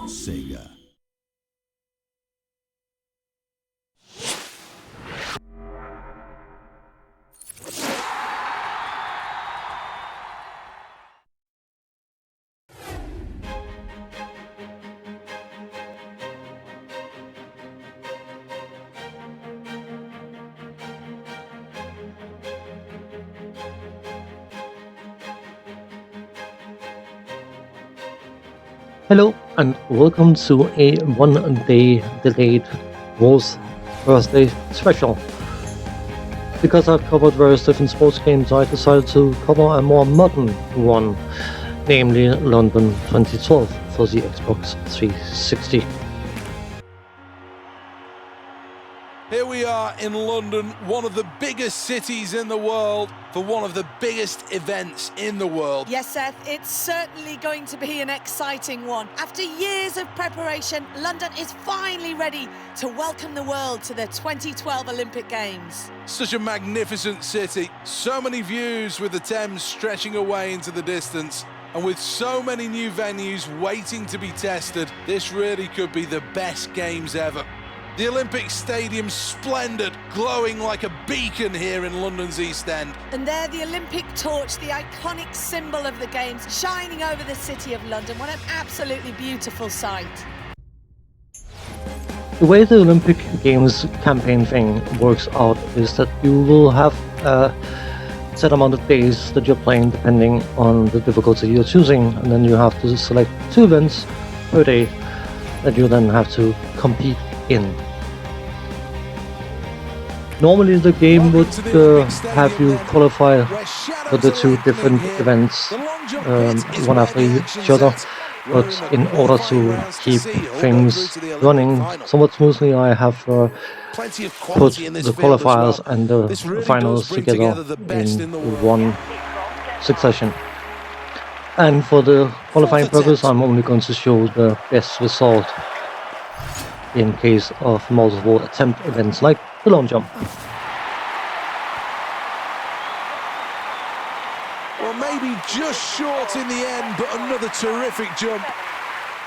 Sega. Hello and welcome to a one-day delayed Wolves Thursday special. Because I've covered various different sports games, I decided to cover a more modern one, namely London 2012 for the Xbox 360. Here we are in London, one of the biggest cities in the world, for one of the biggest events in the world. Yes, Seth, it's certainly going to be an exciting one. After years of preparation, London is finally ready to welcome the world to the 2012 Olympic Games. Such a magnificent city, so many views with the Thames stretching away into the distance. And with so many new venues waiting to be tested, this really could be the best games ever. The Olympic Stadium's splendid, glowing like a beacon here in London's East End. And there, the Olympic torch, the iconic symbol of the Games, shining over the city of London. What an absolutely beautiful sight. The way the Olympic Games campaign thing works out is that you will have a set amount of days that you're playing depending on the difficulty you're choosing, and then you have to select 2 events per day that you then have to compete in. Normally the game would have you qualify for the 2 different events one after each other, but in order to keep things running somewhat smoothly, I have put the qualifiers and the finals together in one succession. And for the qualifying purpose, I'm only going to show the best result in case of multiple attempt events like the long jump. Well, maybe just short in the end, but another terrific jump.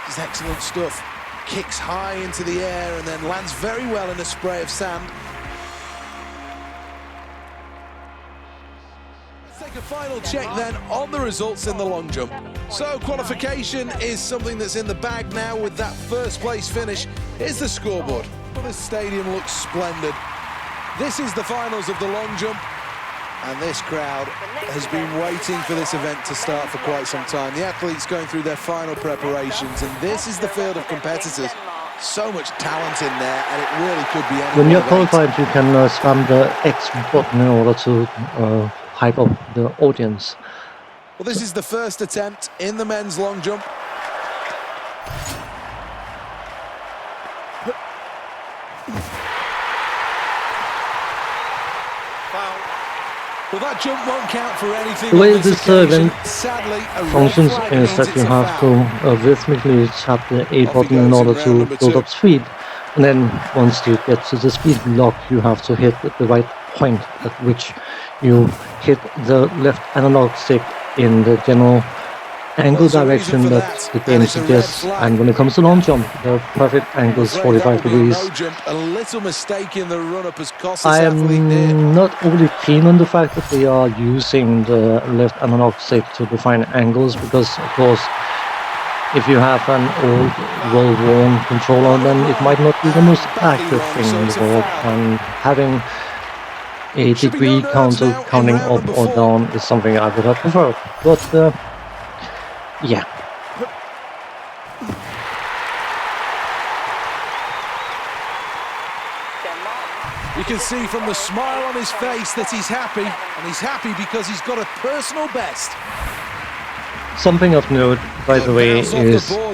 This is excellent stuff. Kicks high into the air and then lands very well in a spray of sand. Let's take a final check then on the results in the long jump. So qualification is something that's in the bag now with that first place finish. Here's the scoreboard. Well, this stadium looks splendid. This is the finals of the long jump, and this crowd has been waiting for this event to start for quite some time. The athletes going through their final preparations, and this is the field of competitors. So much talent in there, and it really could be anyone. When you're qualified, you can spam the X button in order to hype up the audience. Well, this is the first attempt in the men's long jump. Well, that jump won't count for anything. The way this event Sadly, functions is that you have to rhythmically tap the A button in order to build up speed, and then once you get to the speed lock, you have to hit the right point at which you hit the left analog stick in the general angle direction that the game suggests. And when it comes to long jump, the perfect angle is 45 degrees. A little mistake in the run-up has cost I am not overly keen on the fact that they are using the left analog stick to define angles, because of course if you have an old well-worn controller, then it might not be the most accurate thing in the world, and having a degree counter counting up or down is something I would have preferred. But yeah. You can see from the smile on his face that he's happy, and he's happy because he's got a personal best. Something of note, by the way, is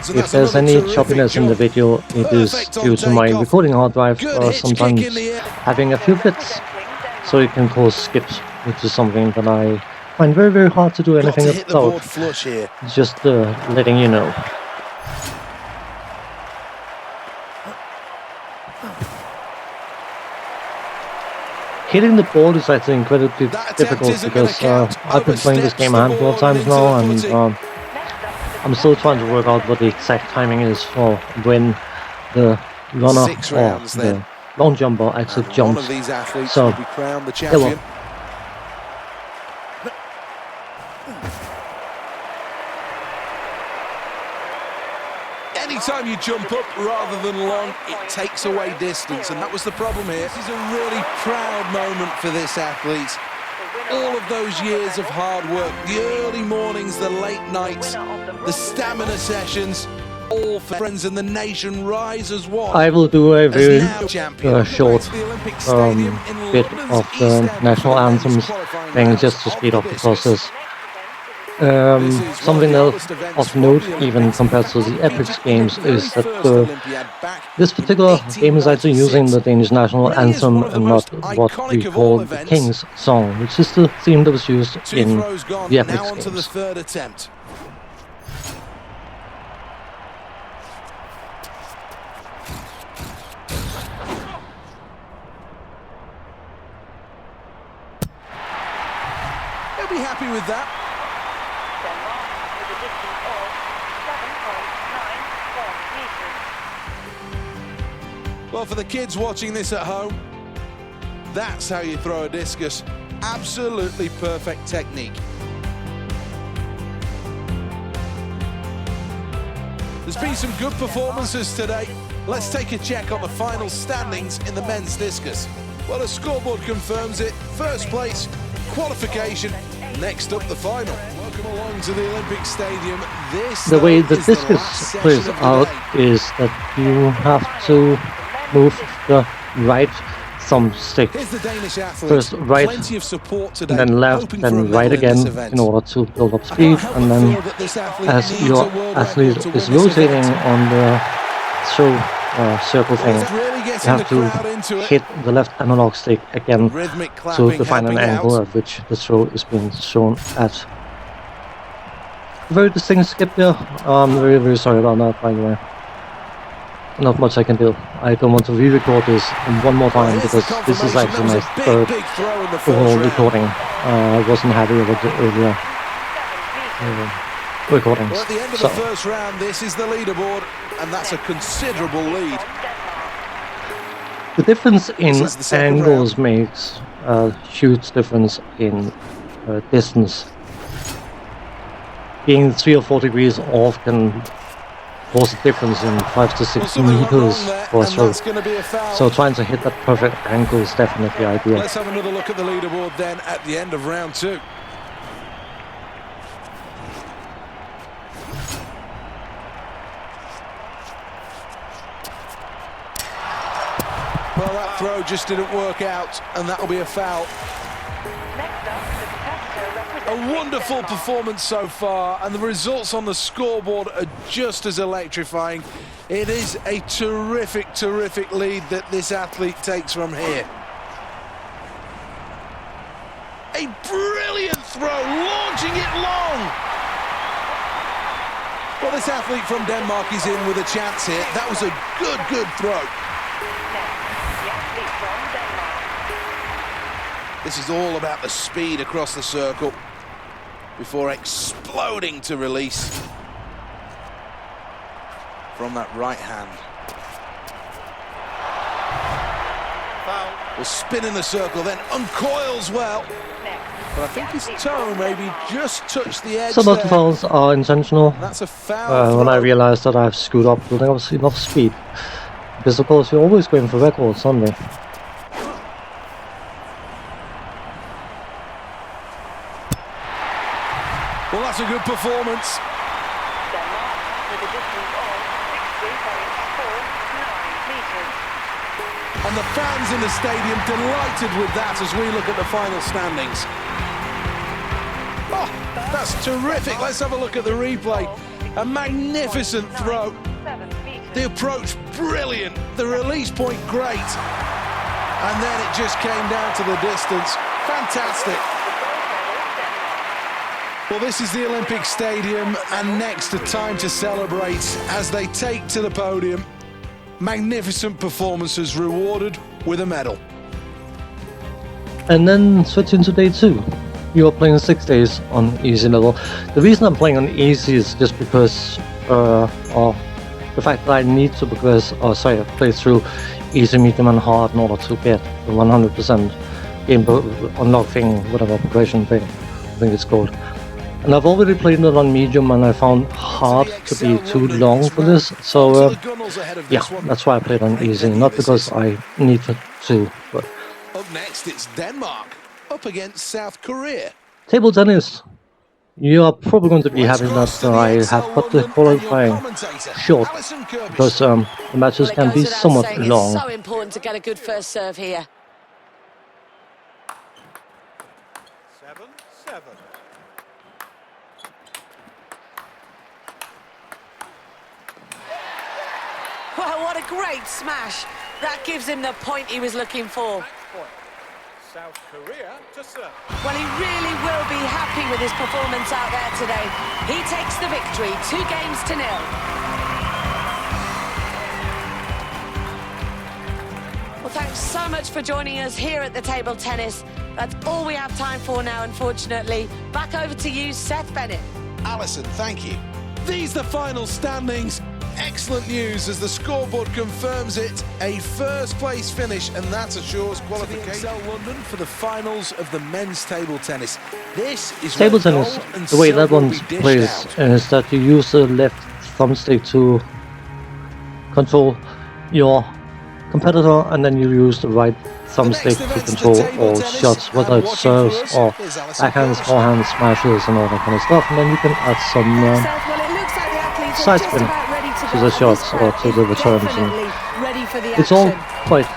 if there's any choppiness in the video, it is due to my recording hard drive sometimes having a few bits, so it can cause skips, which is something that I find very, very hard to do anything about. Just letting you know. Hitting the board is actually incredibly difficult because I've been playing this game a handful of times now, and I'm still trying to work out what the exact timing is for when the runner 6 or rounds the then. long jumper actually One jumps. of these athletes So, will be crowned the yeah, well, champion. Anytime you jump up rather than long, it takes away distance, and that was the problem here. This is a really proud moment for this athlete. All of those years of hard work, the early mornings, the late nights, the stamina sessions, all friends and the nation rise as one. I will do a As very now champion. short The Olympic Stadium in bit London's of the East End national for the men's anthems qualifying thing rounds just to of speed up the discus. process. This is one Something the else oldest events of from note, the even Olympics, compared to the and Epics competed in Games, the very is that first Olympiad back this in particular game is actually using 1896. the Danish national Really is anthem one of the and not most what iconic we of all call the events. King's Song, which is the theme that was used 2 in throws gone, the now Epics on to the Games. third attempt. He'll be happy with that. Denmark with a distance of 7.94 meters. Well, for the kids watching this at home, that's how you throw a discus. Absolutely perfect technique. There's been some good performances today. Let's take a check on the final standings in the men's discus. Well, the scoreboard confirms it. First place, qualification. Next up, the final. Welcome along to the Olympic Stadium. This, The way the though, is the discus last plays session of the out day. is that you have to move the right thumbstick, Here's the Danish athlete. first right, Plenty of support today, and then left, hoping for a then medal right in this again event. in order to build up I speed, can't help and but then feel that this athlete as needs your a world athlete record to is win this rotating event. on the throw circle Well, thing, it's really you getting have the crowd to into it. hit the left analog stick again Rhythmic to clapping define an helping angle out. at which the throw is being shown at. Very distinct skip there. I'm very, very sorry about that, by the way. Not much I can do. I don't want to re-record this one more Well, time here's the because this is confirmation. actually That my was a third big throw in the overall first round. recording. I wasn't happy with the earlier recordings. Well, at the end of So, the first round, this is the leaderboard, and that's a considerable lead. the difference in This is the second angles makes a huge difference in distance. Being 3 or 4 degrees off can cause a difference in 5 to 6 Well, something went meters wrong there, for a and throw. that's going to be a foul. So trying to hit that perfect angle is definitely ideal. Let's have another look at the leaderboard then at the end of round 2. Well, that throw just didn't work out, and that'll be a foul. Next up, the competitor A representing wonderful Denmark. performance so far, and the results on the scoreboard are just as electrifying. It is a terrific, terrific lead that this athlete takes from here. A brilliant throw, launching it long. Well, this athlete from Denmark is in with a chance here. That was a good throw. Next, the athlete from Denmark. This is all about the speed across the circle before exploding to release from that right hand. Foul. Will spin in the circle, then uncoils well. Next, But I think his toe maybe just touched the edge Some of the there. fouls are intentional. That's a foul When I throw. realized that I've screwed up building up enough speed. Because of course you're always going for records, aren't they? Well, that's a good performance. Denmark with a distance of 63.49 meters. And the fans in the stadium delighted with that as we look at the final standings. Oh, that's terrific. Let's have a look at the replay. A magnificent throw. 7 meters. The approach, brilliant. The release point, great. And then it just came down to the distance. Fantastic. Well, this is the Olympic Stadium, and next a time to celebrate as they take to the podium. Magnificent performances rewarded with a medal. And then switch into day 2. you're playing 6 days on easy level. The reason I'm playing on easy is just because of the fact that I need to play through easy, medium, and hard in order to get the 100% game unlock thing, whatever progression thing I think it's called. And I've already played it on medium, and I found hard to be too long for this. So yeah, that's why I played on easy, not because I need to. But up next, it's Denmark up against South Korea. Table tennis. You are probably going to be happy that I have cut the qualifying short, because the matches can be somewhat long. It's so important to get a good first serve here. 7-7. Well, what a great smash. That gives him the point he was looking for. South Korea to serve. Well, he really will be happy with his performance out there today. He takes the victory, 2-0. Well, thanks so much for joining us here at the Table Tennis. That's all we have time for now, unfortunately. Back over to you, Seth Bennett. Alison, thank you. These are the final standings. Excellent news as the scoreboard confirms it. A first-place finish, and that assures qualification. London for the finals of the men's table tennis. This is Table tennis, the way that one plays is that you use the left thumbstick to control your competitor, and then you use the right thumbstick to control all shots, whether it's serves or backhands, forehands, smashes, and all that kind of stuff. And then you can add some side spin to the shots or to the returns, and it's all quite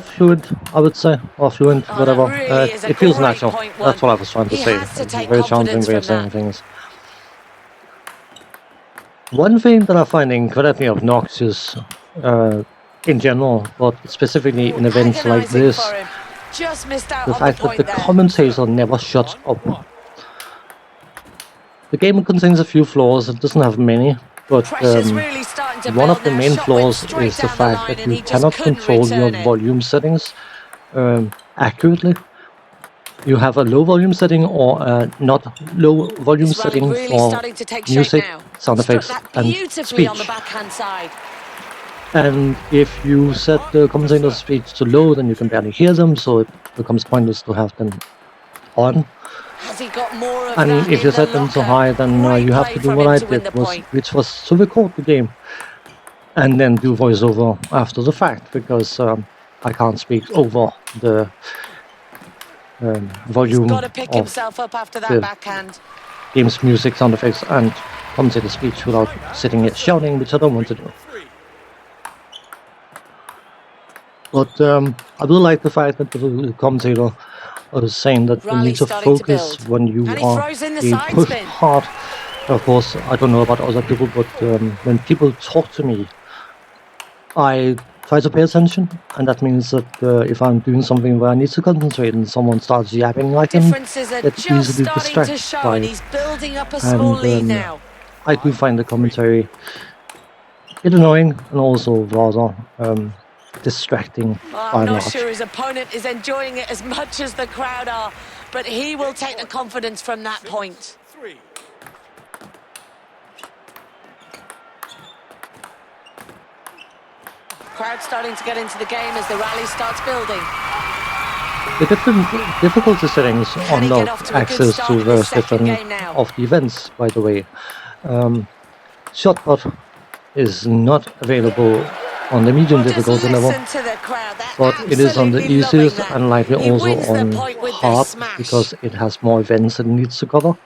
fluid, I would say, or fluent, whatever. It feels natural. That's what I was trying to say. It's a very challenging way of saying things. One thing that I find incredibly obnoxious in general, but specifically in events like this, the fact that the commentator never shuts up. The game contains a few flaws, it doesn't have many, but one of the main flaws is the fact that you cannot control your volume settings accurately. You have a low volume setting or a not low volume setting for music, sound effects, and speech. And if you set the commentator's speech to low, then you can barely hear them, so it becomes pointless to have them on. And if you set them to high, then you have to do what I did, which was to record the game and then do voiceover after the fact, because I can't speak over the volume of the game's music, sound effects, and commentator speech without sitting here shouting, which I don't want to do. But I do like the fact that the commentator is saying that you need to focus when you are being pushed hard. Of course, I don't know about other people, but when people talk to me, I try to pay attention, and that means that if I'm doing something where I need to concentrate and someone starts yapping, I can get easily distracted by it. And I do find the commentary a bit annoying and also rather distracting. I'm not sure his opponent is enjoying it as much as the crowd are, but he will take the confidence from that point. Crowd starting to get into the game as the rally starts building. The different difficulty settings unlock access to various different of the events, by the way. Shotput is not available on the medium difficulty level, but it is on the easiest and likely also on hard, because it has more events it needs to cover.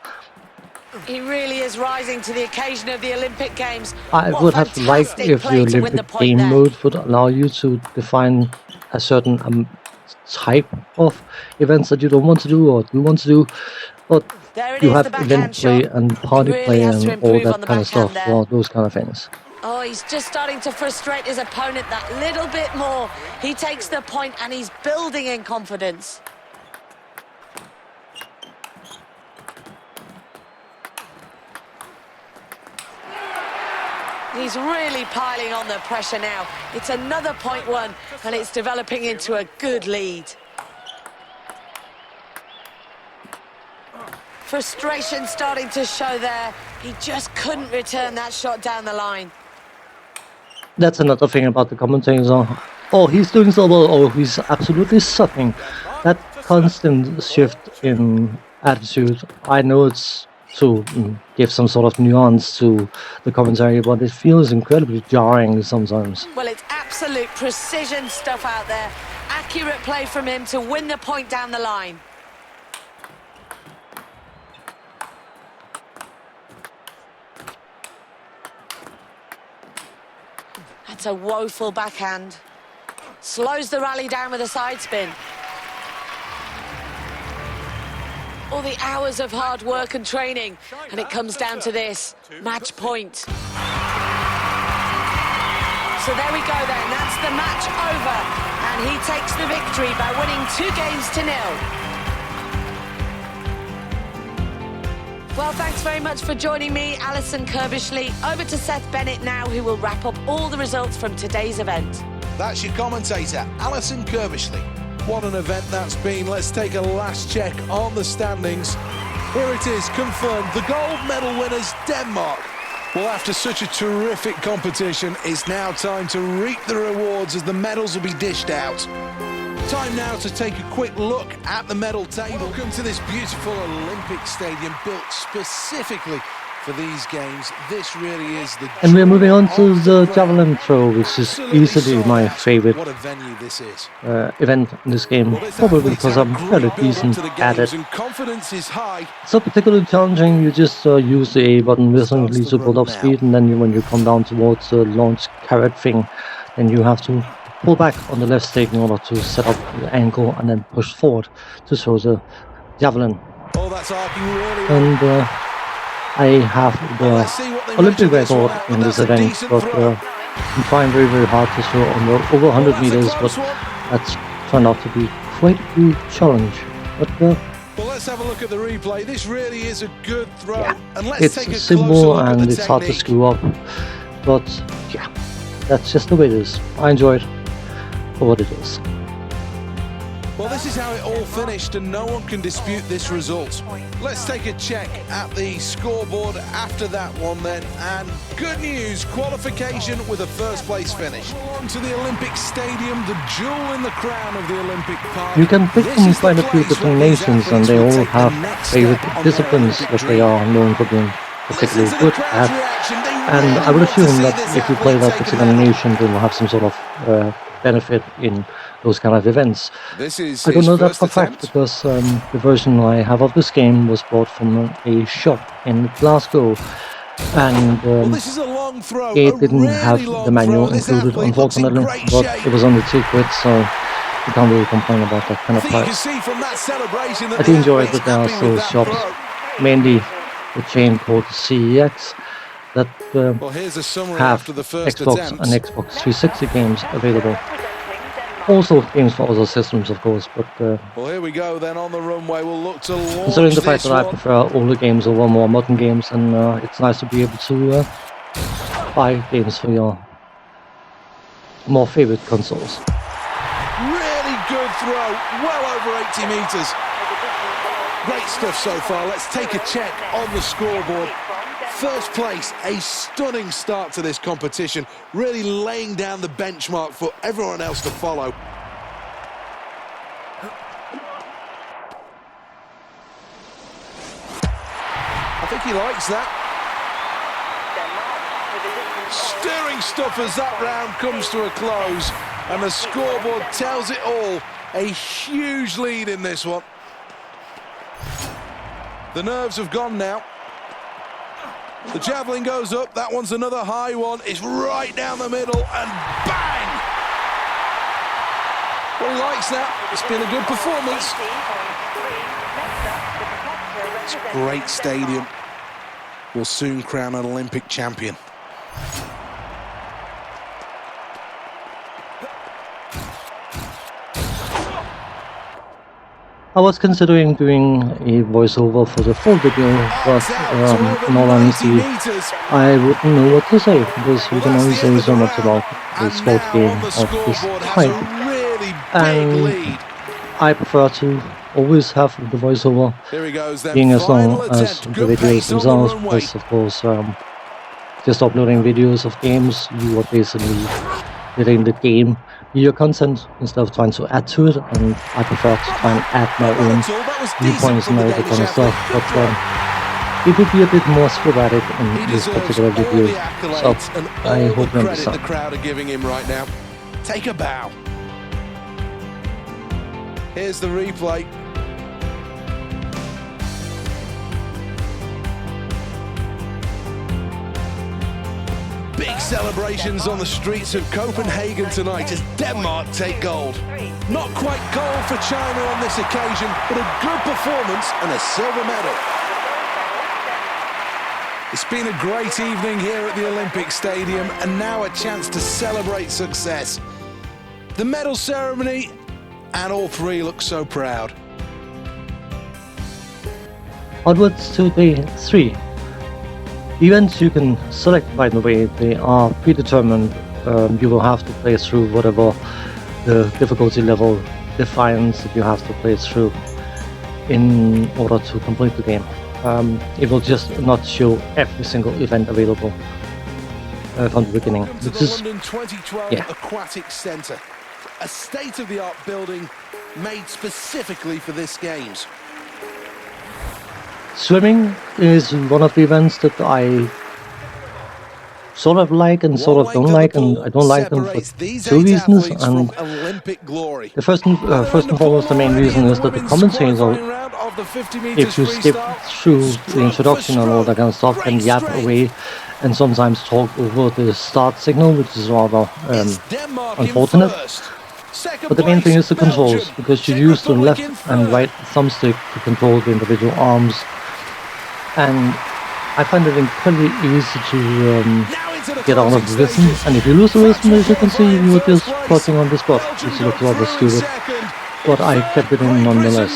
He really is rising to the occasion of the Olympic Games. I would have liked if the Olympic game mode would allow you to define a certain type of events that you don't want to do or do want to do, but you have event play and party play and all that kind of stuff for those kind of things. Oh, he's just starting to frustrate his opponent that little bit more. He takes the point and he's building in confidence. He's really piling on the pressure now. It's another point won, and it's developing into a good lead. Frustration starting to show there. He just couldn't return that shot down the line. That's another thing about the commentators. Oh, he's doing so well. Oh, he's absolutely sucking. That constant shift in attitude. I know it's to give some sort of nuance to the commentary, but it feels incredibly jarring sometimes. Well, it's absolute precision stuff out there. Accurate play from him to win the point down the line. That's a woeful backhand. Slows the rally down with a side spin. All the hours of hard work and training, and it comes down to this, match point. So there we go then, that's the match over, and he takes the victory by winning 2-0. Well, thanks very much for joining me, Alison Kirbishley. Over to Seth Bennett now, who will wrap up all the results from today's event. That's your commentator, Alison Kirbishley. What an event that's been. Let's take a last check on the standings. Here it is, confirmed. The gold medal winners, Denmark. Well, after such a terrific competition, it's now time to reap the rewards as the medals will be dished out. Time now to take a quick look at the medal table. Welcome to this beautiful Olympic stadium built specifically for these games. This really is the... And we're moving on to the javelin throw, which is easily my favorite what a venue this is. event in this game, probably because I'm fairly decent at it. Confidence is high. It's not particularly challenging. You just use the A button recently to build up speed, and then when you come down towards the launch carrot thing, then you have to pull back on the left stick in order to set up the angle and then push forward to throw the javelin. Oh, that's arcing really well. And I have the Olympic record in this event, but I'm trying very, very hard to throw over 100 meters, but that's turned out to be quite a challenge. But well, let's have a look at the replay. This really is a good throw. yeah, And let's it's take a simple closer look at and the it's hard to technique. screw up, but yeah, that's just the way it is. I enjoy it for what it is. Well, this is how it all finished, and no one can dispute this result. Let's take a check at the scoreboard after that one then, and good news, qualification with a first-place finish. On to the Olympic Stadium, the jewel in the crown of the Olympic Park. You can pick from quite a few different nations, and they all have favorite disciplines that they are known for being particularly good at. And I would assume that if you play that particular nation, they will have some sort of benefit in those kind of events. This is I don't know that for a attempt. fact because the version I have of this game was bought from a shop in Glasgow, and Well, this is a long throw, it a didn't really have long the manual throw. This included, athlete looks in unfortunately, great but shape. it was only £2, so you can't really complain about that kind I of think you can price. see from that celebration that I do the enjoy athlete's that there are happy still with that shops, throw. mainly the chain called CEX, that Well, here's a summary have after the first Xbox attempt. and Xbox 360 games available. Also games for other systems, of course, but Well, here we go then on the runway. We'll look to launch considering the fact this that I one. prefer older games over more modern games, and it's nice to be able to buy games for your more favorite consoles. Really good throw, well over 80 metres. Great stuff so far. Let's take a check on the scoreboard. First place, a stunning start to this competition, really laying down the benchmark for everyone else to follow. I think he likes that. Stirring stuff as that round comes to a close, and the scoreboard tells it all. A huge lead in this one. The nerves have gone now. The javelin goes up, that one's another high one, it's right down the middle, and bang! Well, he likes that, it's been a good performance. It's a great stadium. Will soon crown an Olympic champion. I was considering doing a voiceover for the full video, but in all honesty, I wouldn't know what to say, because you can only say so much about a sports game of this type. And I prefer to always have the voiceover Here he goes then. being as long Final as attempt. the Good videos pace on the themselves, runway. because of course just uploading videos of games, you are basically letting the game be your content instead of trying to add to it, and I prefer to try and add my own That was decent viewpoints from and the all that Danish kind of stuff, athlete. but Good job. it would be a bit more sporadic He in this deserves particular all video, the so accolades and I all hope the you credit the understand. crowd are giving him right now. Take a bow. Here's the replay. Big celebrations on the streets of Copenhagen tonight as Denmark take gold. Not quite gold for China on this occasion, but a good performance and a silver medal. It's been a great evening here at the Olympic Stadium, and now a chance to celebrate success. The medal ceremony, and all three look so proud. Onwards to day 3. Events you can select, by the way, they are predetermined. You will have to play through whatever the difficulty level defines that you have to play through in order to complete the game. It will just not show every single event available from the beginning. Welcome to Which the is, London 2012 yeah. Aquatic Centre, a state-of-the-art building made specifically for this Games. Swimming is one of the events that I sort of like and sort of don't like, and I don't like them for two reasons. And the first and foremost, the main reason is that the commentator, if you skip through the introduction and all that kind of stuff, can yap away and sometimes talk over the start signal, which is rather unfortunate. But the main thing is the controls, because you use the left and right thumbstick to control the individual arms, and I find it incredibly easy to get out of the rhythm, and if you lose the rhythm, as you can see, you are just crouching on the spot, which looks rather stupid, but I kept it in nonetheless.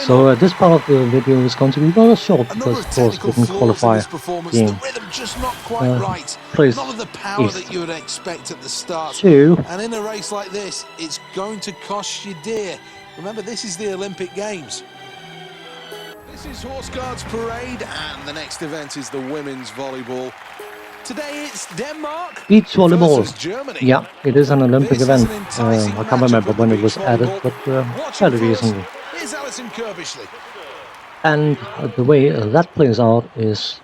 So this part of the video is going to be rather short, because of course we didn't qualify being placed eighth. Two, And in a race like this, it's going to cost you dear. Remember, this is the Olympic Games. This is Horse Guards Parade, and the next event is the women's volleyball. Today it's Denmark beach volleyball. versus Germany. Yeah, it is an Olympic This is event. an enticing I can't remember matchup when with it was beach added, volleyball. but Watch fairly it for us. recently. Here's Alison Kirbishley. And the way that plays out is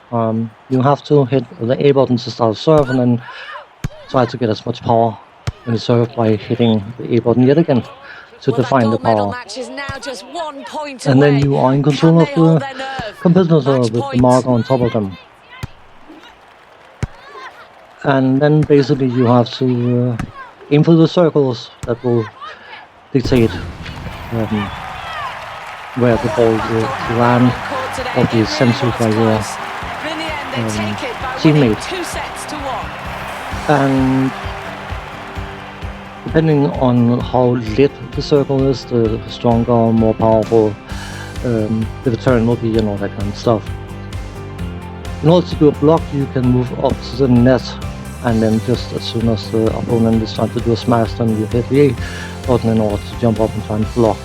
you have to hit the A button to start a serve, and then try to get as much power in the serve by hitting the A button yet again to define the power. And then you are in control of the competitor with the marker on top of them. And then basically you have to aim for the circles that will dictate where the ball will land or be sent to by your teammate. And depending on how lit the circle is, the stronger or more powerful the return will be and all that kind of stuff. In order to do a block, you can move up to the net, and then just as soon as the opponent is trying to do a smash, then you hit the A button in order to jump up and try and block.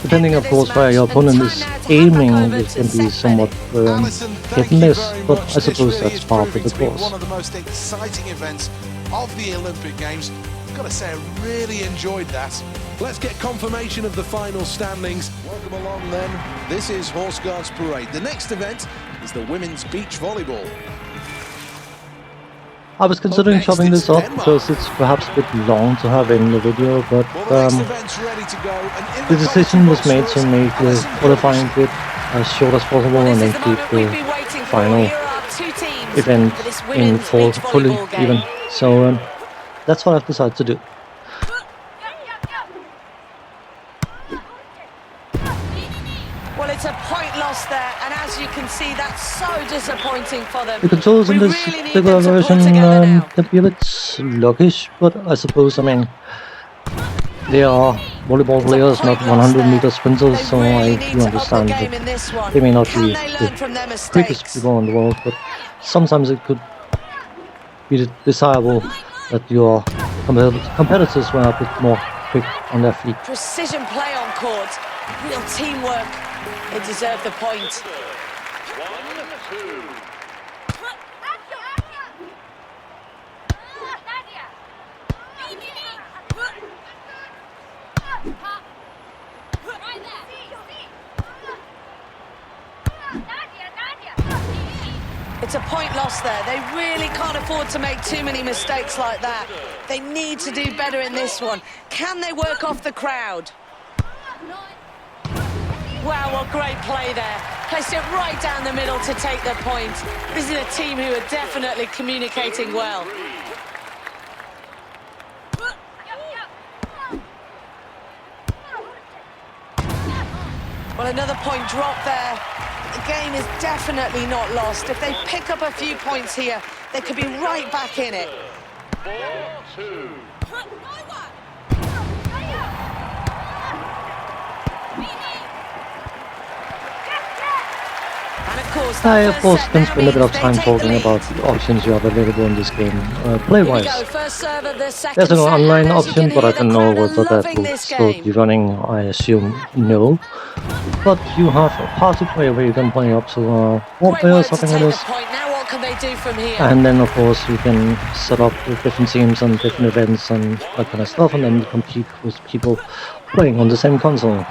Depending, of course, where your opponent is aiming, it can be somewhat hit and miss, but I suppose that's part of the course. One of the most exciting events of the Olympic Games. I've got to say, I really enjoyed that. Let's get confirmation of the final standings. Welcome along then. This is Horse Guards Parade. The next event is the women's beach volleyball. I was considering chopping this up because it's perhaps a bit long to have in the video, but the decision was made to make the qualifying bit as short as possible and then keep the final event in fully even. So that's what I've decided to do. Well, it's a point lost there, and as you can see, that's so disappointing for them. The controls in this particular version can be a bit sluggish, but I suppose, I mean, they are volleyball players, not 100-meter sprinters, so I do understand that they may not be the quickest people in the world, but sometimes it could be desirable that your competitors were a bit more quick on their feet. Precision play on court, real teamwork. They deserve the point. 1-2. It's a point lost there. They really can't afford to make too many mistakes like that. They need to do better in this one. Can they work off the crowd? Wow, what great play there. Placed it right down the middle to take the point. This is a team who are definitely communicating well. Well, another point dropped there. The game is definitely not lost. If they pick up a few points here, they could be right back in it. 4-2. And of course, I, the of first course, set can now spend a bit of means they time take the talking lead. about the options you have available in this game. Here we Play-wise, go, first serve of the second there's an set, online and as you option, can but I hear, the don't know crowd are whether that loving will this still game. be running. I assume no. But you have a party play where you can play up to 4 Great players, work I to think it take is. the point. Now what can they do from here? And then, of course, you can set up with different teams and different events and that kind of stuff, and then compete with people playing on the same console.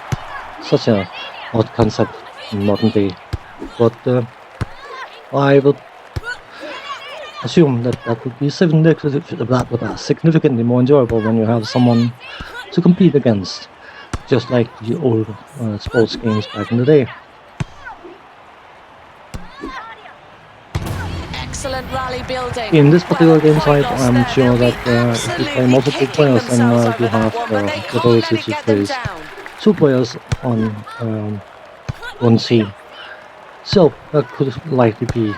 Such a odd concept in modern day. But I would assume that that would be significantly more enjoyable when you have someone to compete against, just like the old sports games back in the day. Excellent rally building. In this particular Well, game point type, lost I'm there. sure They'll that be if you absolutely play multiple kicking players, then themselves you over have that one, but they the can't let ability it to get them place down. 2 players on one team. So that could likely be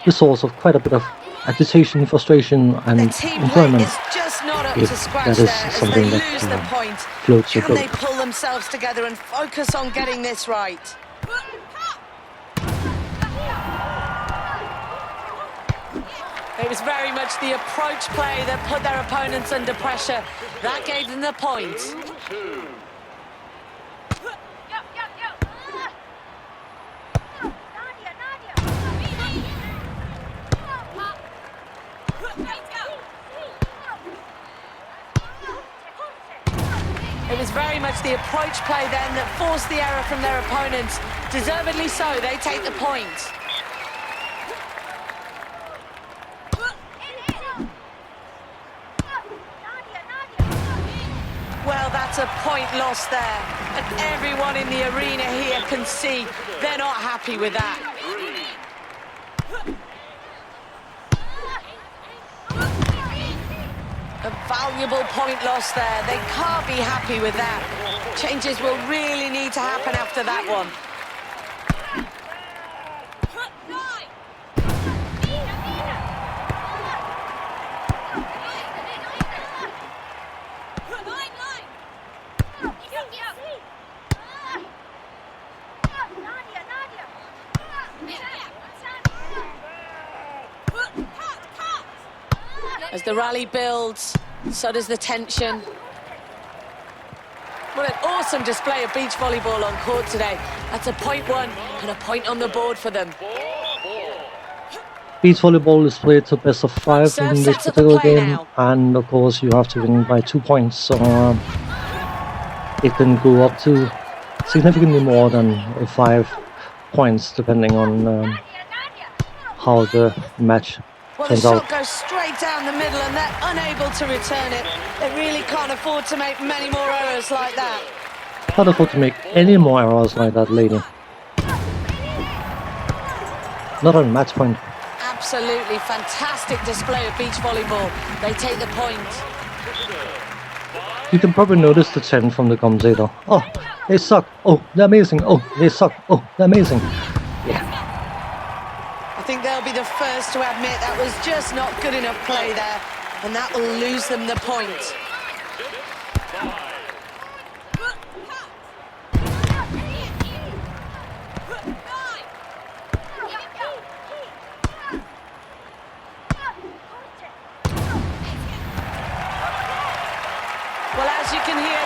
the source of quite a bit of agitation, frustration, The and team play enjoyment is just not up if to scratch that there is as something they that lose the point. floats your Can they boat. pull themselves together and focus on getting this right? It was very much the approach play that put their opponents under pressure. That gave them the point. 2. It was very much the approach play then that forced the error from their opponents. Deservedly so, they take the point. Well, that's a point lost there. And everyone in the arena here can see they're not happy with that. 3. A valuable point lost there. They can't be happy with that. Changes will really need to happen after that one. As the rally builds, so does the tension. What an awesome display of beach volleyball on court today. That's a point won and a point on the board for them. 4-4. Beach volleyball is played to best of 5 Serve in this sets up the particular play game, now. and of course you have to win by 2 points, so it can go up to significantly more than 5 points depending on how the match Well, the turns shot out. goes straight down the middle and they're unable to return it. They really can't afford to make many more errors like that. Can't afford to make any more errors like that, lady. Not on match point. Absolutely fantastic display of beach volleyball. They take the point. You can probably notice the 10 from the commentator. Oh, they suck. Oh, they're amazing. Oh, they suck. Oh, they're amazing. I think they'll be the first to admit that was just not good enough play there, and that will lose them the point. 5. Well, as you can hear,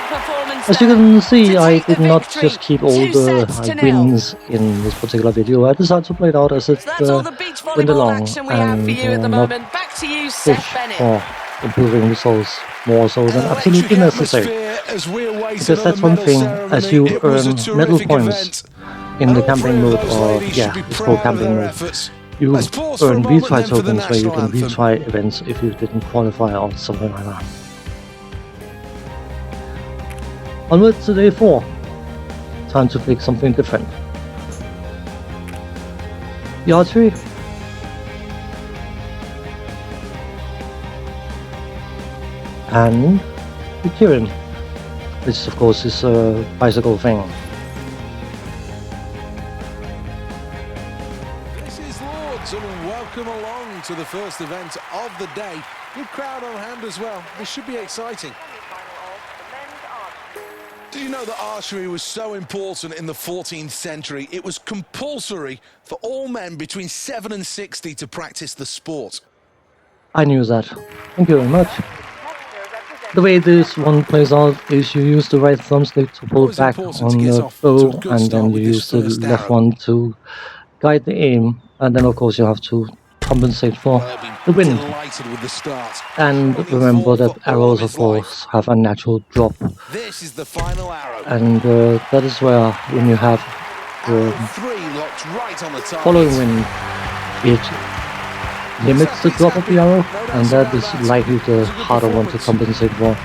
performance. As you there can to see, I take the did not victory. just keep all 2 the sets to 0. wins in this particular video. I decided to play it out as it So that's all the beach went volleyball along action we have for and you at the not moment. Back to you, push Seth Bennett. for improving results more so than absolutely Electric necessary. atmosphere as we await Because that's another one medal thing, as ceremony. you It was a earn medal terrific points event. in the All campaign three of mode, those or ladies yeah, should be it's proud called of campaign their mode. efforts. You Let's pause for a earn moment retry then for the tokens where you national can anthem. retry events if you didn't qualify or something like that. Onward to day 4. Time to pick something different. The archery. And the Kirin, which of course is a bicycle thing. This is Lords, and welcome along to the first event of the day. Good crowd on hand as well. This should be exciting. Did you know that archery was so important in the 14th century? It was compulsory for all men between 7 and 60 to practice the sport. I knew that. Thank you very much. The way this one plays out is you use the right thumbstick to pull Always back important on to get the off to a bow, good and start then you with this use the first left arrow. one to guide the aim, and then of course you have to compensate for Well, they'll the be wind. delighted with the start. And Looking remember forward that for all arrows of his life. course have a natural drop, This is the final arrow. and that is where when you have Arrow the 3 locked right on the target. following wind, it limits the drop of the arrow, and that is likely the harder one to compensate for.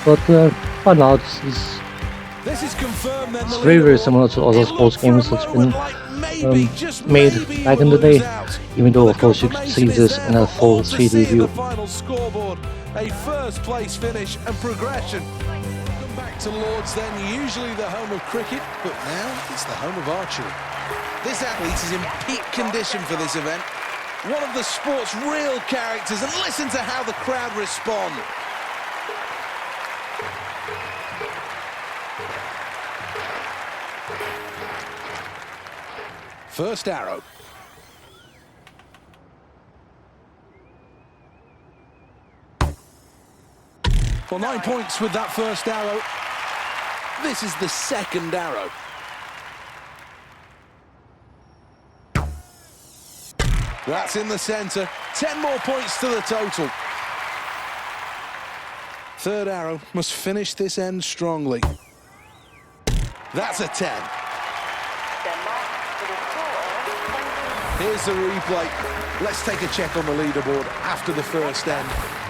But by now This is confirmed then the it's very leaderboard. similar to other It sports looked for a games that's been moment like maybe, just made maybe back in we'll the day, lose out. even though of The course you can see confirmation is this there in a for full all to 3D see view. The final scoreboard, a first place finish and progression. Welcome back to Lords then, usually the home of cricket, but now it's the home of archery. This athlete is in peak condition for this event. One of the sport's real characters, and listen to how the crowd respond. First arrow. Well, 9 points with that first arrow. This is the second arrow. That's in the centre. 10 more points to the total. Third arrow must finish this end strongly. That's a 10. Here's the replay. Let's take a check on the leaderboard after the first end.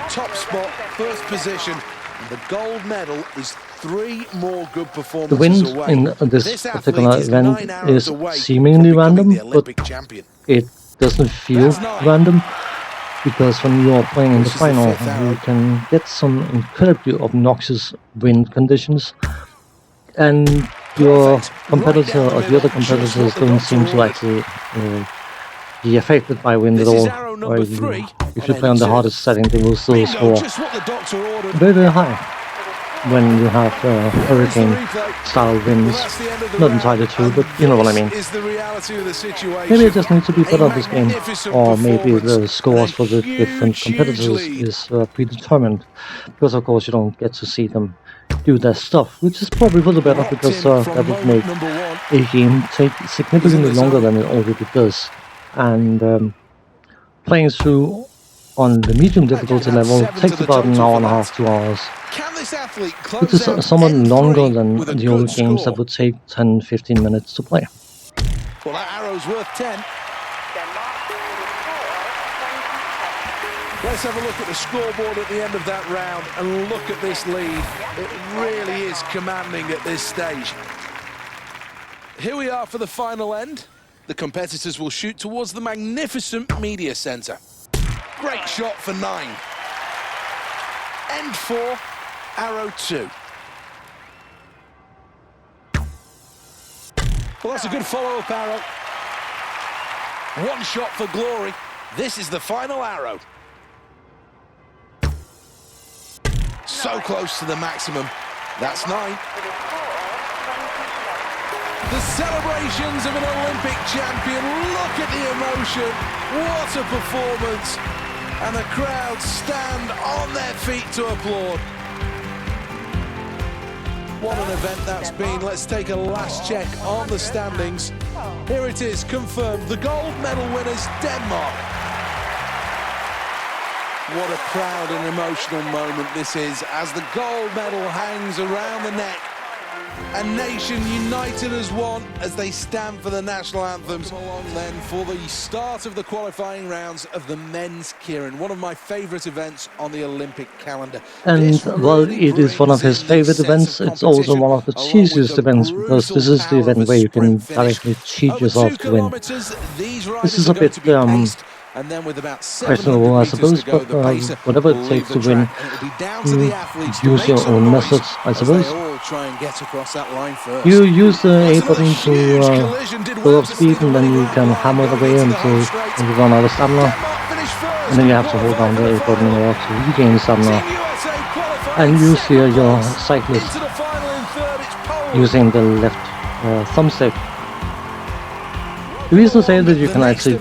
Top spot, first position, and the gold medal is 3 more good The performances wind away. in this athlete particular is event 9 arrows is away seemingly from becoming random, the but Olympic champion. it doesn't feel That's 9. random, because when you are playing in the This is the final, fifth arrow. you can get some incredibly obnoxious wind conditions, and your Perfect. competitor Right down the or the other middle, just competitors what the don't doctor seem to ordered. actually be affected by wind This at is all. arrow number Or 3 if you on play on the N2. hardest setting, they will still Bingo, score just what the doctor ordered. very, very high when you have hurricane style winds. Well, that's the end of the Not round, entirely true, and but you know what I mean. this is the reality of the situation. Maybe I just need to be better at this game, magnificent or maybe the performance scores and a for the different huge competitors lead. is predetermined, because of course you don't get to see them do their stuff, which is probably for the better, Locked because in from that would make moment number 1. a game take significantly this longer on? than it already does, and playing through on the medium difficulty Okay, that's level 7 takes to the about an total hour for and a that. half, 2 hours, Can this athlete which close is out somewhat N3 longer than with a the older good games score? that would take 10-15 minutes to play. Well, that arrow's worth 10. Let's have a look at the scoreboard at the end of that round and look at this lead. It really is commanding at this stage. Here we are for the final end. The competitors will shoot towards the magnificent media centre. Great shot for 9. End 4, arrow 2. Well, that's a good follow-up arrow. One shot for glory. This is the final arrow. So close to the maximum. That's 9. The celebrations of an Olympic champion. Look at the emotion. What a performance. And the crowd stand on their feet to applaud. What an event that's been. Let's take a last check on the standings. Here it is, confirmed. The gold medal winners, Denmark. What a proud and emotional moment this is as the gold medal hangs around the neck. A nation united as one as they stand for the national anthems. Along then for the start of the qualifying rounds of the men's Keirin, one of my favourite events on the Olympic calendar. And while it is one of his favorite events, it's also one of the cheesiest events because this is the event where you can directly cheat yourself to win. This is a bit questionable, I suppose, but whatever it takes to win, use your own methods, I suppose. You use the A button to build up speed, and then you can hammer the way until you run out of stamina. And then you have to hold down the A button in order to regain stamina. And use here your cyclist using the left thumbstick. The reason I say that you can actually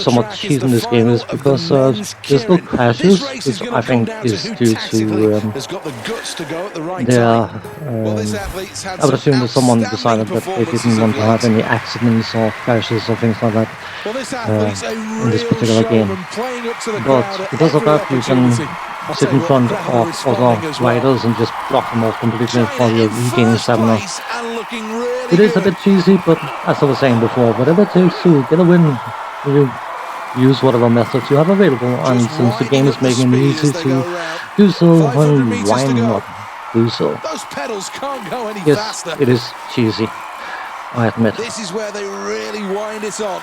somewhat cheat in this game is because there's no crashes, which I think is due to I would assume that someone decided that they didn't want to have any accidents or crashes or things like that in this particular game. But because of that, you can sit in front of other riders and just block them off completely while you're regaining stamina. It is a bit cheesy, but as I was saying before, whatever it takes to get a win, you use whatever methods you have available, and since the game is making it easy to do so, then why not do so? Yes, it is cheesy, I admit. This is where they really wind it on.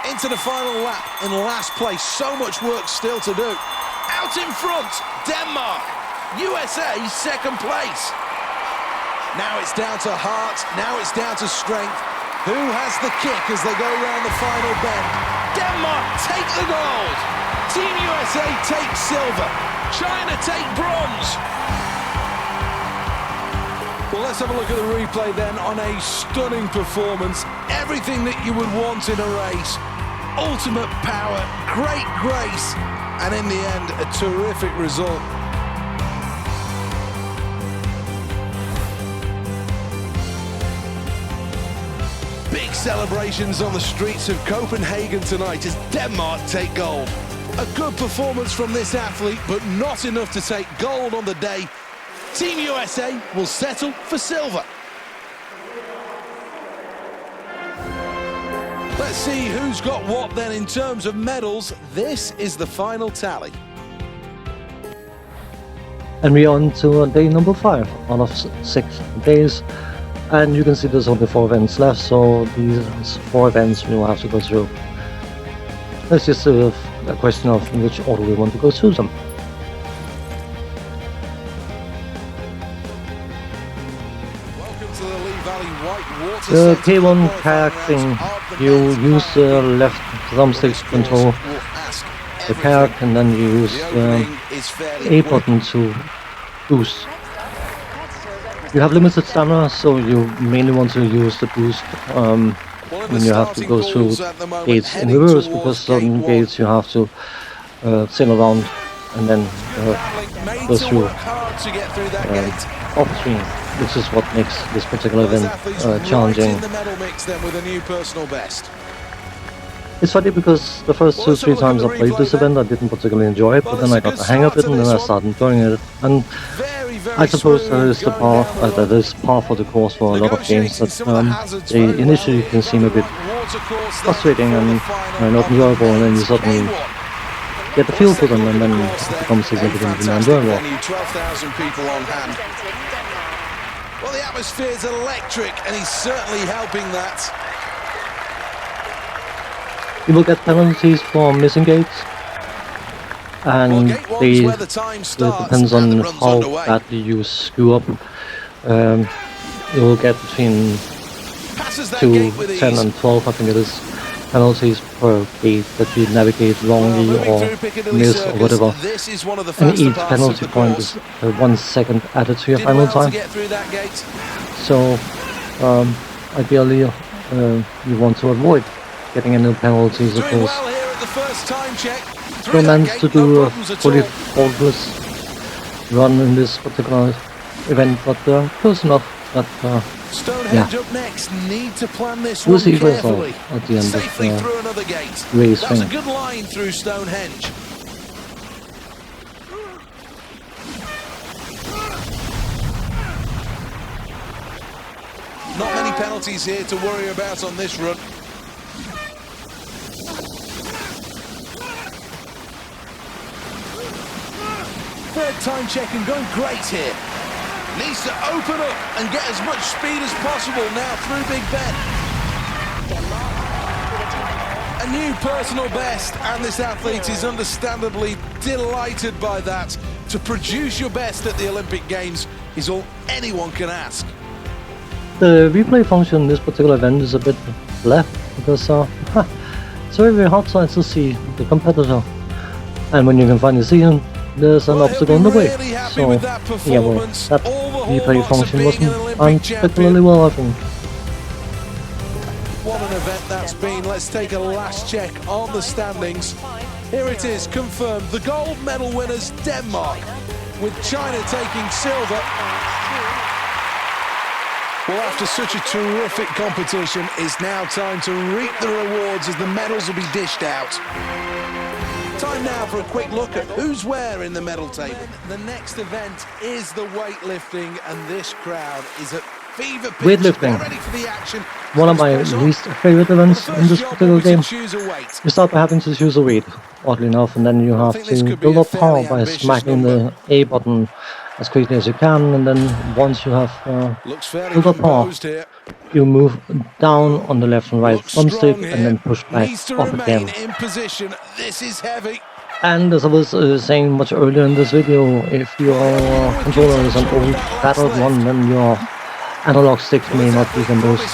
Into the final lap in last place. So much work still to do. Out in front, Denmark. USA second place. Now it's down to heart. Now it's down to strength. Who has the kick as they go around the final bend? Denmark take the gold. Team USA take silver. China take bronze. Well, let's have a look at the replay then on a stunning performance. Everything that you would want in a race. Ultimate power, great grace, and in the end, a terrific result. Big celebrations on the streets of Copenhagen tonight as Denmark take gold. A good performance from this athlete, but not enough to take gold on the day. Team USA will settle for silver. Let's see who's got what then in terms of medals. This is the final tally. And we're on to day number 5 out of 6 days. And you can see there's only 4 events left, so these 4 events we will have to go through. That's just a question of in which order we want to go through them. The K1 kayaking, you use the left thumbstick to control the kayak, and then you use the A button to boost. You have limited stamina, so you mainly want to use the boost when you have to go through gates in reverse, because certain gates you have to sail around and then go through upstream, which is what makes this particular event challenging. It's funny because the first 2-3 times I played this event I didn't particularly enjoy it, but then I got the hang of it and then I started enjoying it. And I suppose that is par for the course for a lot of games, that they initially can seem a bit frustrating and not enjoyable, and then you suddenly get the feel for them, and then it becomes significantly more enjoyable. 12,000 people on hand. Well, the atmosphere is electric, and he's certainly helping that. You will get penalties for missing gates, and it depends on how badly you screw up. You will get between 2, 10 and 12, I think it is, penalties per gate that you navigate wrongly or miss or whatever. And each penalty point is 1 second added to your final time. So ideally you want to avoid getting any penalties, of course. Still managed to do a fully faultless run in this particular event, but close enough that Stonehenge yeah. up next. Need to plan this We'll one see first of all carefully. at the end Safely of through another gate. race That was a thing. good line through Stonehenge. Not many penalties here to worry about on this run. Third time checking, going great here. Needs to open up and get as much speed as possible now through Big Ben. A new personal best, and this athlete is understandably delighted by that. To produce your best at the Olympic Games is all anyone can ask. The replay function in this particular event is a bit left because it's very, very hard to actually see the competitor, and when you can finally see him, there's an Well, obstacle in he'll the be way. really happy So with that yeah, well, performance. that All the replay hallmarks of function being an wasn't Olympic done champion. particularly well, I think. What an event that's been. Let's take a last check on the standings. Here it is, confirmed. The gold medal winners, Denmark, with China taking silver. Well, after such a terrific competition, it's now time to reap the rewards as the medals will be dished out. Time now for a quick look at who's where in the medal table. The next event is the weightlifting, and this crowd is at fever pitch. Weightlifting. They're ready for the action. One of my least favorite events in this particular game. Choose a weight. You start by having to choose a weight, oddly enough, and then you have think this to could be build a up power fairly by ambitious smacking number. the A button as quickly as you can, and then once you have Looks fairly built up power, composed here. you move down on the left and right Looks strong thumbstick here. and then push back Needs to up remain again. in position. This is heavy. And as I was saying much earlier in this video, if your controller is an old battered one, then your analog sticks may not be the most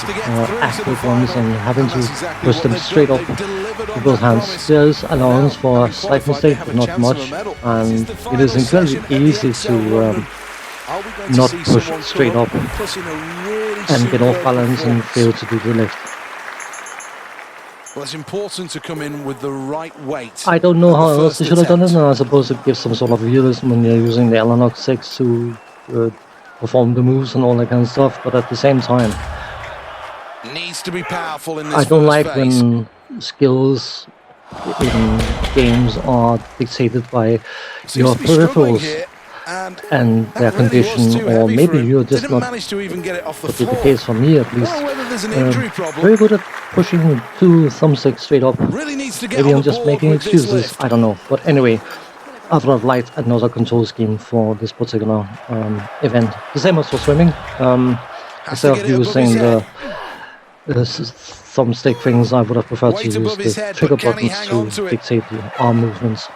accurate ones, and having to push them straight up with both hands. There is allowance for a slight mistake, but not much, and it is incredibly easy to not push straight up and get off balance and fail to do the lift. Well, it's important to come in with the right weight. I don't know at how the else they first should have done it, attempt. and I suppose it gives some sort of realism when you're using the Analog 6 to perform the moves and all that kind of stuff, but at the same time, Needs to be powerful in this I don't first like phase. when skills in games are dictated by Seems your to be struggling peripherals here, and and that their really was condition, too or heavy for maybe him. you're just Didn't not, manage to even get it off the would be floor. the case for me at I least, don't know whether there's an injury problem. very good at pushing two thumbsticks straight up. Really needs to get Maybe on I'm the just board making with this excuses, lift. I don't know. But anyway, I would have liked another control scheme for this particular event. The same as for swimming. Has to Instead get of it above his using head. the thumbstick things, I would have preferred to Weight above use his the head, trigger but can he buttons hang on to to it? dictate the arm movements.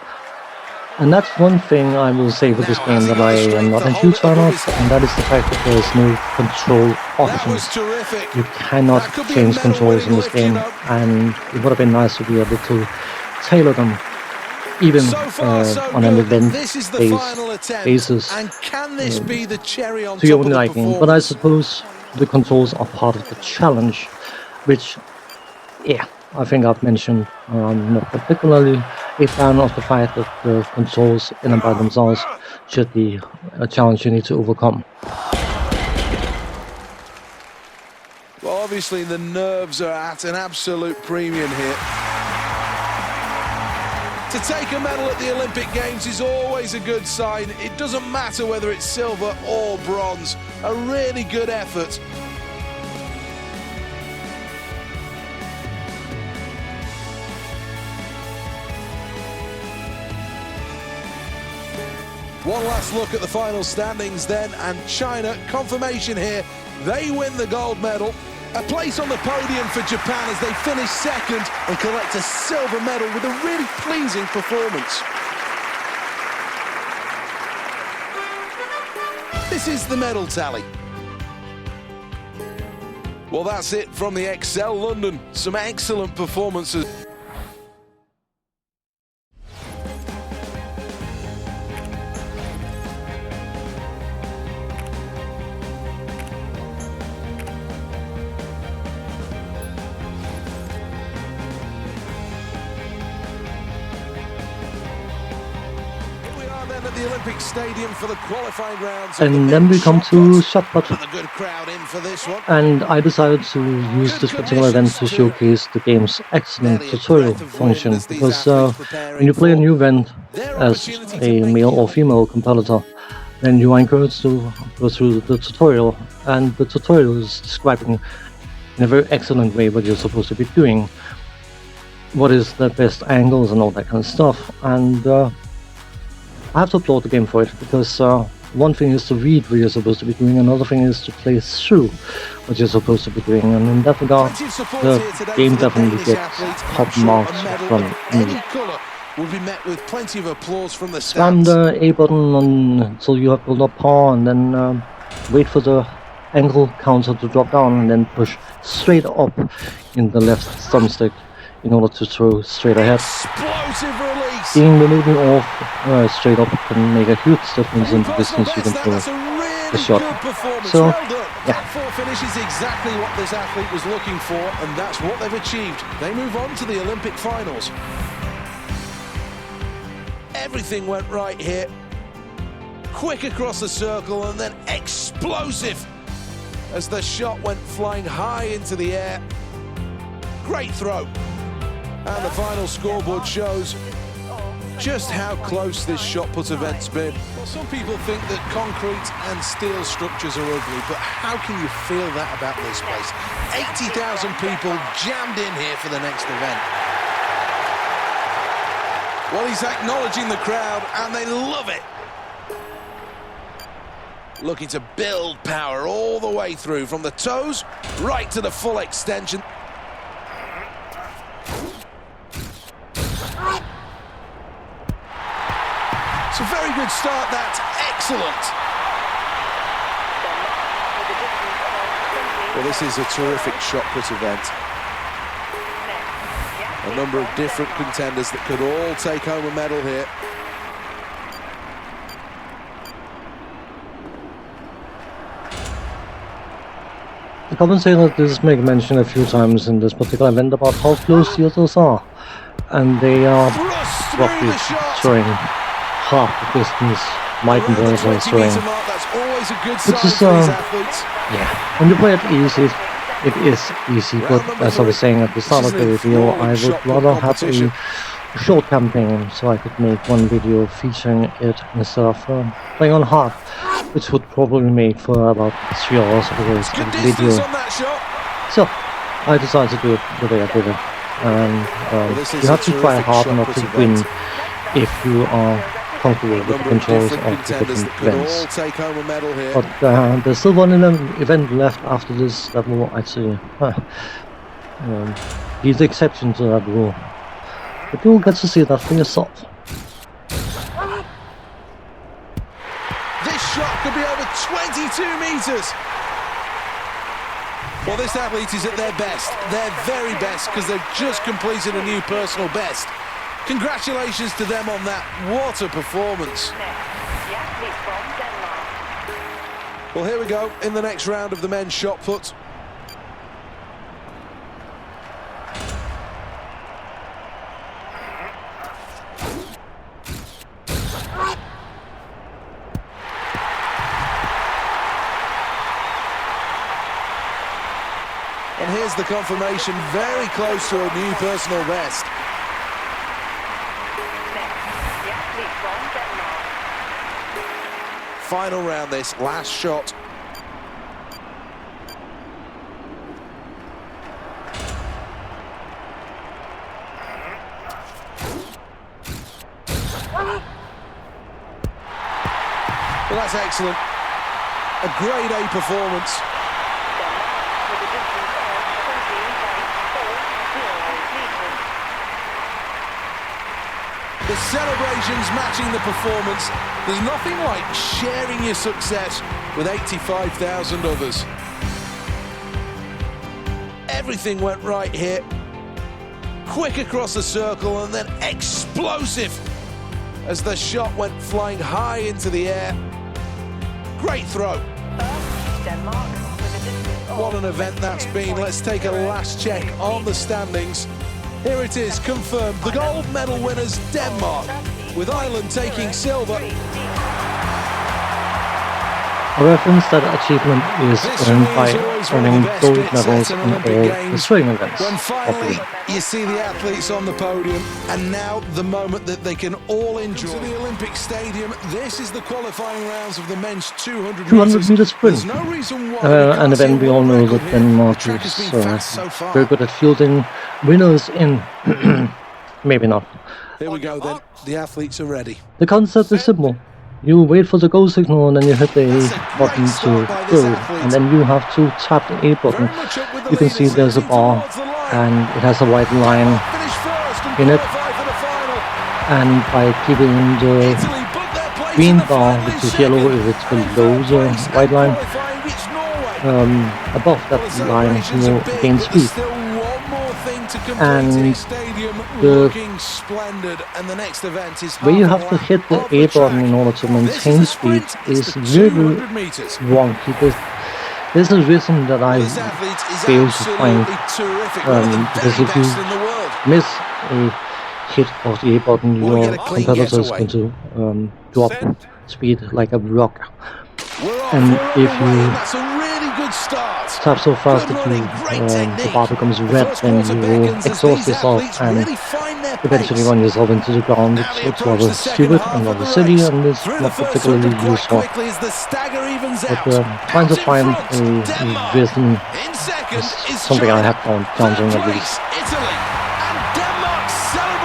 And that's one thing I will say with this Now, game has he that got I the am strength not to a hold huge it fan above of, his head? and that is the fact that there is no control That options. was terrific. You cannot That could be a change controls in medal-winning this lift, you game, know. and it would have been nice to be able to tailor them, even So far, so on an good. event This is the based final attempt. basis And can this be the cherry on to your top own of the liking. But I performance? suppose the controls are part of the challenge, which, yeah, I think I've mentioned. I'm not particularly a fan of the fact that the controls in and by themselves should be a challenge you need to overcome. Well, obviously the nerves are at an absolute premium here. To take a medal at the Olympic Games is always a good sign. It doesn't matter whether it's silver or bronze. A really good effort. One last look at the final standings then, and China, confirmation here, they win the gold medal. A place on the podium for Japan as they finish second and collect a silver medal with a really pleasing performance. This is the medal tally. Well, that's it from the Excel London. Some excellent performances. at the Olympic Stadium for the qualifying rounds. And then we come to shot put. And a good crowd in for this one. And I decided to use this particular event to showcase the game's excellent tutorial function, because when you play a new event as a male or female competitor, then you are encouraged to go through the tutorial, and the tutorial is describing in a very excellent way what you're supposed to be doing, what is the best angles and all that kind of stuff. And I have to applaud the game for it, because one thing is to read what you're supposed to be doing, another thing is to play through what you're supposed to be doing, and in that regard the game definitely gets top marks from me. Will be met with plenty of applause from the Spam stands. the A button until you have built up power, and then wait for the angle counter to drop down, and then push straight up in the left thumbstick in order to throw straight ahead. Explosive release. Being the moving off straight up can make a huge difference in the distance you can throw the shot. So, yeah. Top four finish is exactly what this athlete was looking for, and that's what they've achieved. They move on to the Olympic finals. Everything went right here. Quick across the circle and then explosive as the shot went flying high into the air. Great throw. And the final scoreboard shows just how close this shot put event's been. Well, some people think that concrete and steel structures are ugly, but how can you feel that about this place? 80,000 people jammed in here for the next event. Well, he's acknowledging the crowd, and they love it. Looking to build power all the way through, from the toes right to the full extension. It's a very good start, that's excellent. Well, this is a terrific shot put event. A number of different contenders that could all take home a medal here. The commentators make mention a few times in this particular event about how close the others are, and they are roughly throwing half the distance Mike and Burns are throwing. Which is, yeah, when you play it easy, it is easy, but as I was saying at the start of the video, I would rather have a short campaign so I could make one video featuring it instead of playing on hard, which would probably make for about 3 hours of a video. So I decided to do it the way I did it, and you have to try hard enough to win if you are comfortable with the controls of the different events. But there's still one event left after this that will actually be the exception to that rule. But you'll get to see that for yourself. This shot could be over 22 meters. Well, this athlete is at their best, their very best, because they've just completed a new personal best. Congratulations to them on that. What a performance. Well, here we go in the next round of the men's shot put. And here's the confirmation, very close to a new personal best. Final round, this last shot. Well, that's excellent. A grade A performance. The celebrations matching the performance. There's nothing like sharing your success with 85,000 others. Everything went right here. Quick across the circle and then explosive as the shot went flying high into the air. Great throw. What an event that's been. Let's take a last check on the standings. Here it is, confirmed. The gold medal winners, Denmark. with Ireland taking silver. A reference that achievement is earned by earning gold medals in all the swimming events. When finally you see the athletes on the podium, and now the moment that they can all enjoy. To the Olympic Stadium, this is the qualifying rounds of the men's 200 meter sprint, There's no reason why and then we all know that Denmark is very good at fielding winners in. Maybe not. Here we go then, the athletes are ready. The concept is simple. You wait for the go signal and then you hit the A button to go, and then you have to tap the A button. You can see there's a bar and it has a white line in it, and by keeping the green bar, which is yellow if it's below the white line, above that line you gain speed. And the way you have to hit the A button in order to maintain speed is really wonky. There's a reason that I fail to find, because if you miss a hit of the A button, your competitor is going to drop speed like a rock. And if you tap so fast that the bar becomes red, then you exhaust yourself and eventually run yourself into the ground. It's rather stupid and rather silly, and it's not particularly useful. But trying to find a reason is something I have found challenging at least.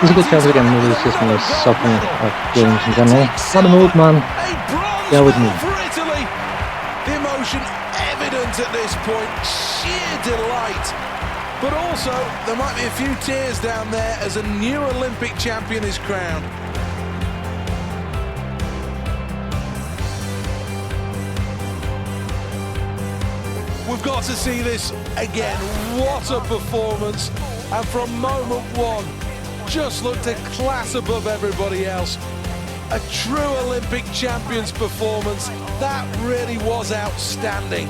It's a good chance again, maybe it's just me sucking at games in general. I'm an old man, bear with me. The emotion evident at this point, sheer delight. But also, there might be a few tears down there as a new Olympic champion is crowned. We've got to see this again. What a performance. And from moment one, just looked a class above everybody else. A true Olympic champion's performance. That really was outstanding.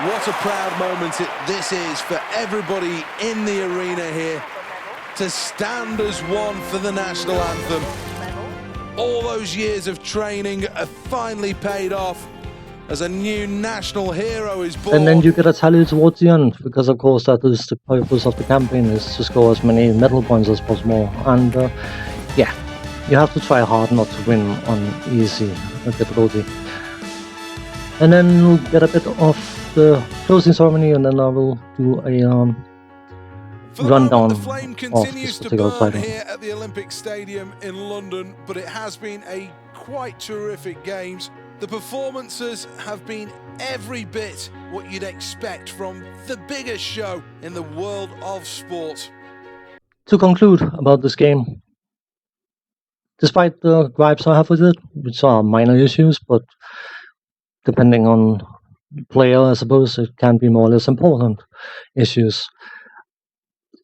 What a proud moment this is for everybody in the arena here to stand as one for the national anthem. All those years of training have finally paid off as a new national hero is born. And then you get a tally towards the end, because of course that is the purpose of the campaign, is to score as many medal points as possible. And yeah, you have to try hard not to win on easy difficulty. And then we'll get a bit of the closing ceremony, and then I will do a rundown the flame of continues this to particular burn title. here at the Olympic Stadium in London, but it has been a quite terrific games. The performances have been every bit what you'd expect from the biggest show in the world of sport. To conclude about this game, despite the gripes I have with it, which are minor issues, but depending on the player, I suppose it can be more or less important issues,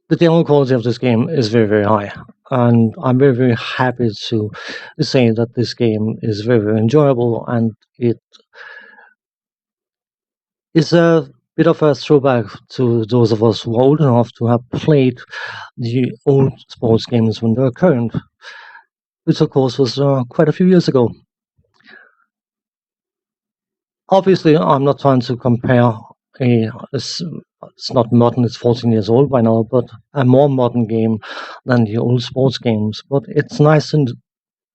the general quality of this game is very, very high. And I'm very, very happy to say that this game is very, very enjoyable, and it is a bit of a throwback to those of us who are old enough to have played the old sports games when they were current, which of course was quite a few years ago. Obviously, I'm not trying to compare it's not modern, it's 14 years old by now, but a more modern game than the old sports games. But it's nice to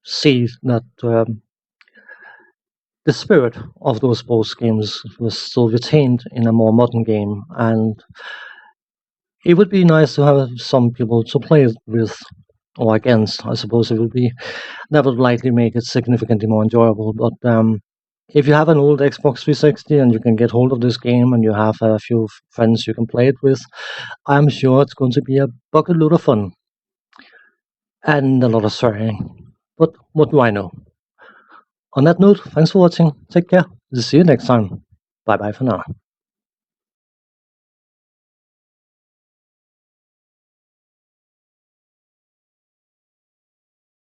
see that the spirit of those sports games was still retained in a more modern game, and it would be nice to have some people to play with or against. I suppose that would likely make it significantly more enjoyable. But if you have an old Xbox 360 and you can get hold of this game and you have a few friends you can play it with, I'm sure it's going to be a bucket load of fun. And a lot of swearing. But what do I know? On that note, thanks for watching. Take care. See you next time. Bye bye for now.